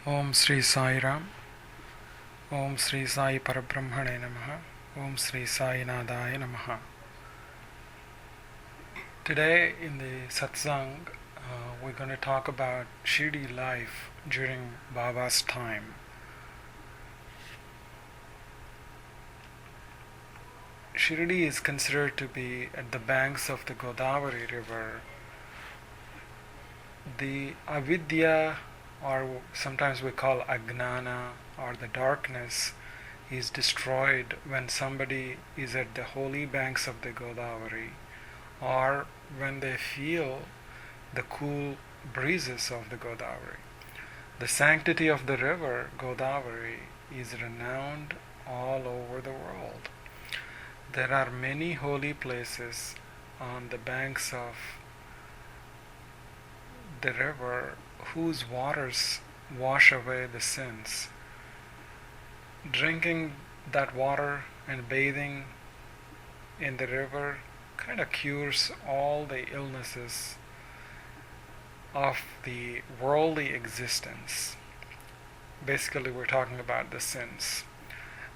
Om Sri Sai Ram. Om Sri Sai Parabrahmane Namaha. Om Sri Sai Nadaya Namaha. Today in the Satsangh, we're going to talk about Shirdi life during Baba's time. Shirdi is considered to be at the banks of the Godavari river. The avidya, or sometimes we call agnana, or the darkness, is destroyed when somebody is at the holy banks of the Godavari, or when they feel the cool breezes of the Godavari. The sanctity of the river Godavari is renowned all over the world. There are many holy places on the banks of the river whose waters wash away the sins. Drinking that water and bathing in the river kind of cures all the illnesses of the worldly existence. Basically, we're talking about the sins.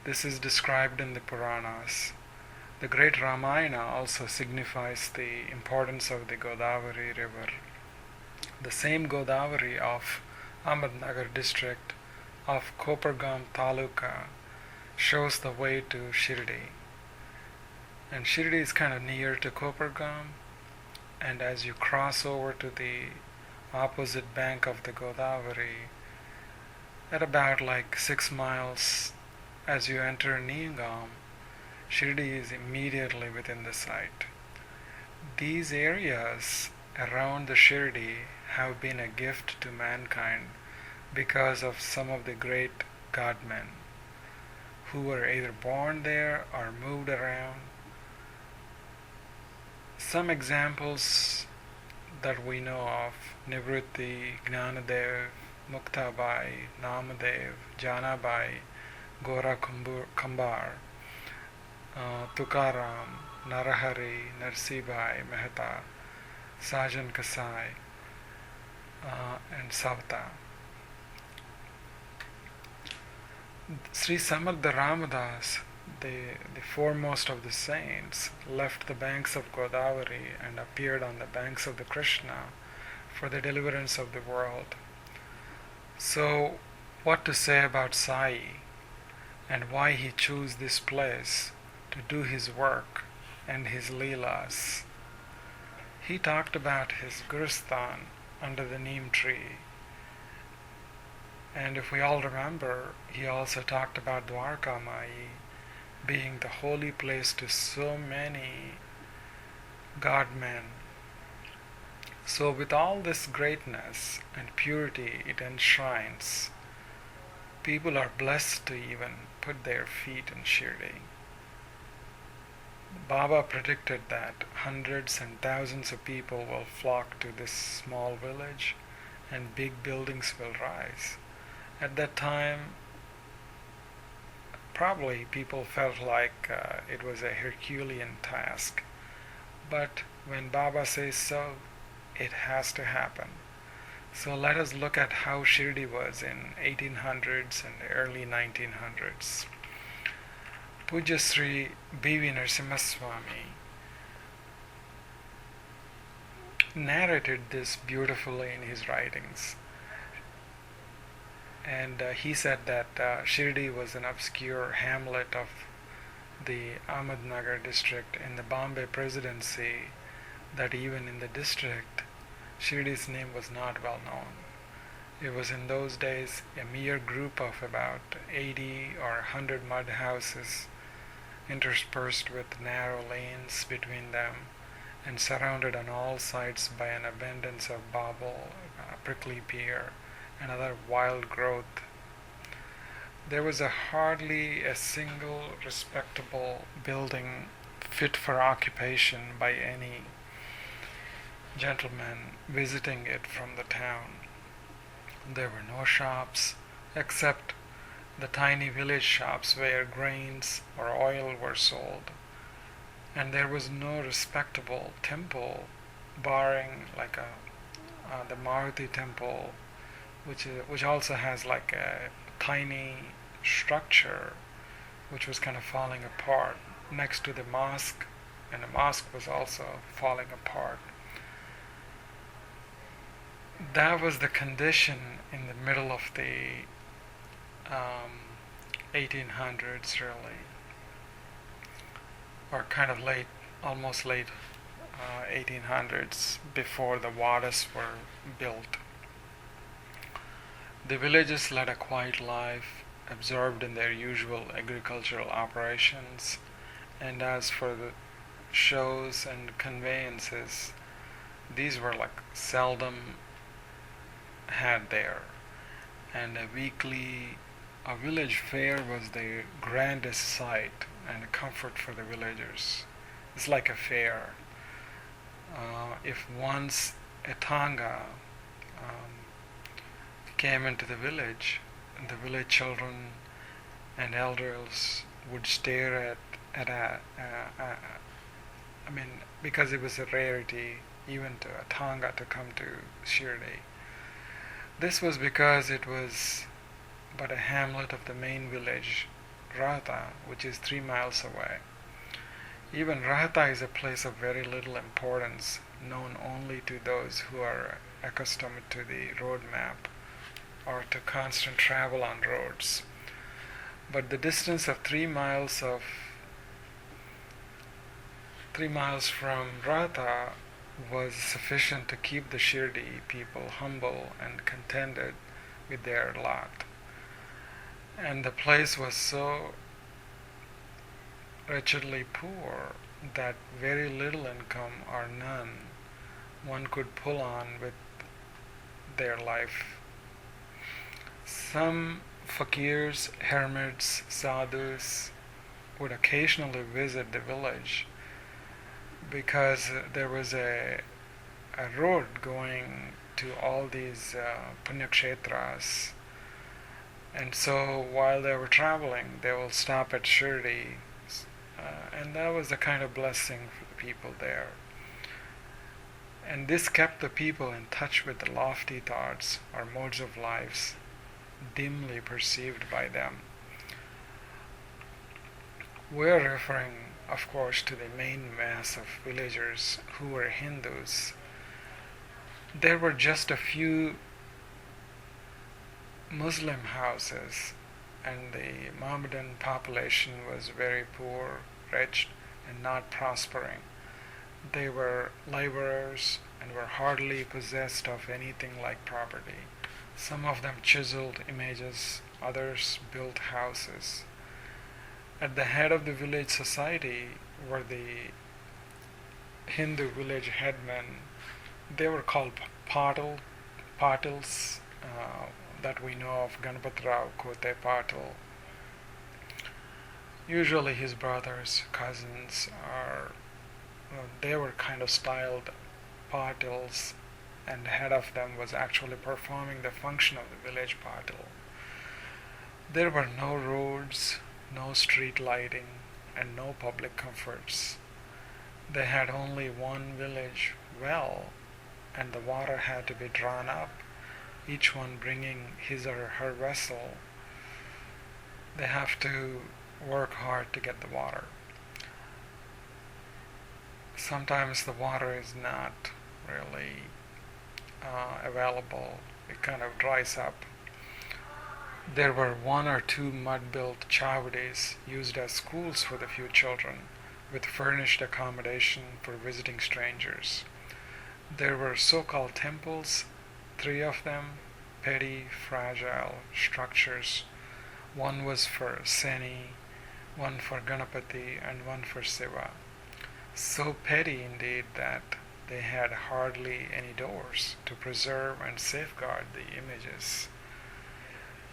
This is described in the Puranas. The great Ramayana also signifies the importance of the Godavari river. The same Godavari of Ahmednagar district of Kopargam Taluka shows the way to Shirdi. And Shirdi is kind of near to Kopargam, and as you cross over to the opposite bank of the Godavari, at about like 6 miles as you enter Niyangam, Shirdi is immediately within the site. These areas around the Shirdi have been a gift to mankind because of some of the great godmen who were either born there or moved around. Some examples that we know of: Nivritti, Gnanadev, Muktabai, Namadev, Janabai, Gora Kambar, Tukaram, Narahari, Narsibai, Mehta, Sajan Kasai, and Savta. Sri Samartha Ramadas, the foremost of the saints, left the banks of Godavari and appeared on the banks of the Krishna for the deliverance of the world. So, what to say about Sai and why he chose this place to do his work and his leelas? He talked about his Gurusthan under the neem tree. And if we all remember, he also talked about Dwarka Mai being the holy place to so many godmen. So with all this greatness and purity it enshrines, people are blessed to even put their feet in Shirdi. Baba predicted that hundreds and thousands of people will flock to this small village and big buildings will rise. At that time, probably people felt like it was a Herculean task. But when Baba says so, it has to happen. So let us look at how Shirdi was in 1800s and early 1900s. Pujya Sri B.V. Narasimhaswamy narrated this beautifully in his writings. And he said that Shirdi was an obscure hamlet of the Ahmednagar district in the Bombay Presidency, that even in the district, Shirdi's name was not well known. It was in those days a mere group of about 80 or 100 mud houses interspersed with narrow lanes between them and surrounded on all sides by an abundance of bauble, prickly pear, and other wild growth. There was hardly a single respectable building fit for occupation by any gentleman visiting it from the town. There were no shops except the tiny village shops where grains or oil were sold, and there was no respectable temple barring like the Maruti temple which also has like a tiny structure which was kind of falling apart next to the mosque, and the mosque was also falling apart. That was the condition in the middle of the 1800s, really, or kind of late, almost late 1800s, before the wadas were built. The villagers led a quiet life, absorbed in their usual agricultural operations, and as for the shows and conveyances, these were like seldom had there. And a village fair was the grandest sight and a comfort for the villagers. It's like a fair. If once a Tanga came into the village children and elders would stare at I mean, because it was a rarity even to a Tanga to come to Shirdi. This was because it was but a hamlet of the main village, Rahata, which is 3 miles away. Even Rahata is a place of very little importance, known only to those who are accustomed to the road map or to constant travel on roads. But the distance of 3 miles from Rahata was sufficient to keep the Shirdi people humble and contented with their lot. And the place was so wretchedly poor that very little income or none one could pull on with their life. Some fakirs, hermits, sadhus would occasionally visit the village because there was a road going to all these punyakshetras, and so while they were traveling they will stop at Shirdi, and that was a kind of blessing for the people there. And this kept the people in touch with the lofty thoughts or modes of lives dimly perceived by them. We're referring, of course, to the main mass of villagers who were Hindus. There were just a few Muslim houses, and the Mohammedan population was very poor, wretched, and not prospering. They were laborers and were hardly possessed of anything like property. Some of them chiseled images, others built houses. At the head of the village society were the Hindu village headmen. They were called Patils, that we know of, Ganpatrao Kote Patil. Usually his brothers, cousins, they were kind of styled Patils, and the head of them was actually performing the function of the village Patil. There were no roads, no street lighting, and no public comforts. They had only one village well, and the water had to be drawn up, each one bringing his or her vessel. They have to work hard to get the water. Sometimes the water is not really available. It kind of dries up. There were 1 or 2 mud-built chowdis used as schools for the few children, with furnished accommodation for visiting strangers. There were so-called temples, 3 of them, petty, fragile structures. One was for Seni, one for Ganapati, and one for Siva. So petty indeed that they had hardly any doors to preserve and safeguard the images.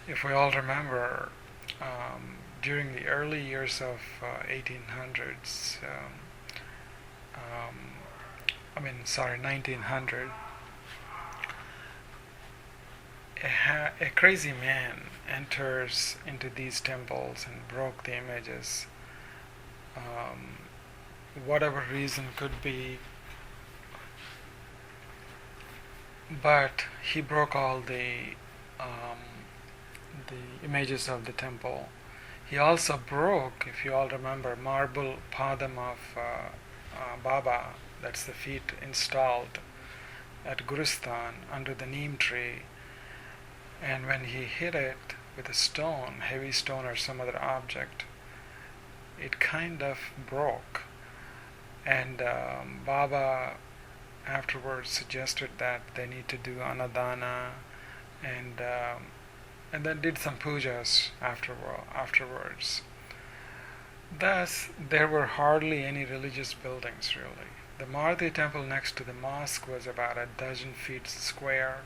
If we all remember, during the early years of 1800s, 1900, a crazy man enters into these temples and broke the images. Whatever reason could be, but he broke all the um, the images of the temple. He also broke, if you all remember, marble padam of Baba, that's the feet installed at Gurusthan under the neem tree, and when he hit it with a stone, heavy stone or some other object, it kind of broke. And Baba afterwards suggested that they need to do anadana, and and then did some pujas afterwards. Thus, there were hardly any religious buildings really. The Maruti temple next to the mosque was about a dozen feet square.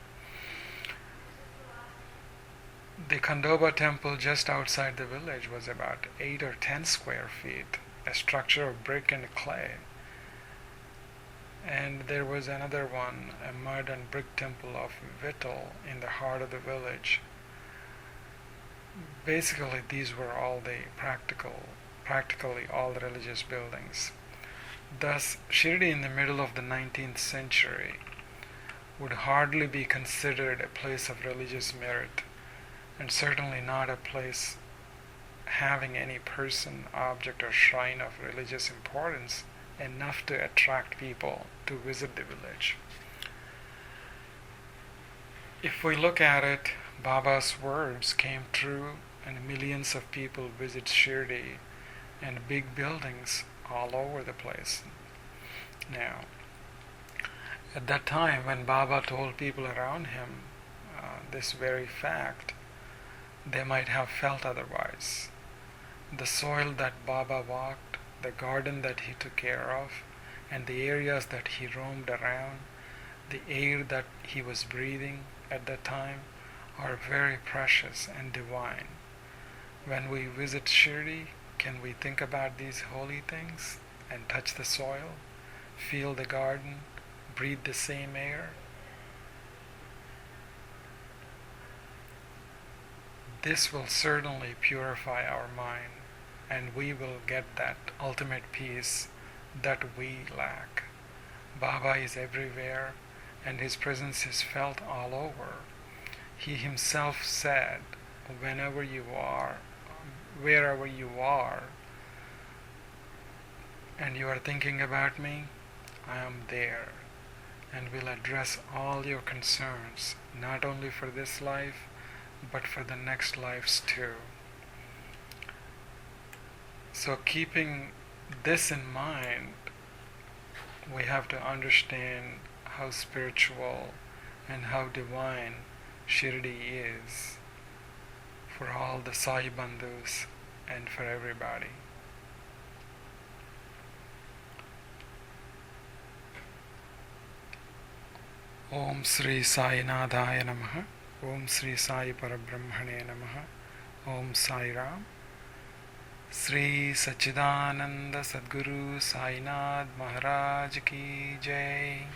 The Khandoba temple just outside the village was about 8 or 10 square feet, a structure of brick and clay. And there was another one, a mud and brick temple of Vittal in the heart of the village. Basically, these were all the practically all the religious buildings. Thus, Shirdi in the middle of the 19th century would hardly be considered a place of religious merit, and certainly not a place having any person, object, or shrine of religious importance enough to attract people to visit the village. If we look at it, Baba's words came true, and millions of people visit Shirdi, and big buildings all over the place. Now, at that time when Baba told people around him this very fact, they might have felt otherwise. The soil that Baba walked, the garden that he took care of, and the areas that he roamed around, the air that he was breathing at that time are very precious and divine. When we visit Shirdi, can we think about these holy things and touch the soil, feel the garden, breathe the same air? This will certainly purify our mind, and we will get that ultimate peace that we lack. Baba is everywhere, and his presence is felt all over. He himself said, wherever you are, and you are thinking about me, I am there, and will address all your concerns, not only for this life, but for the next lives too. So keeping this in mind, we have to understand how spiritual and how divine Shirdi is for all the Sai Bandhus and for everybody. Om Sri Sai Nadhaya Namaha. Om Sri Sai Parabrahmane Namaha. Om Sai Ram. Sri Sachidananda Sadguru Sainath Maharaj Ki Jai.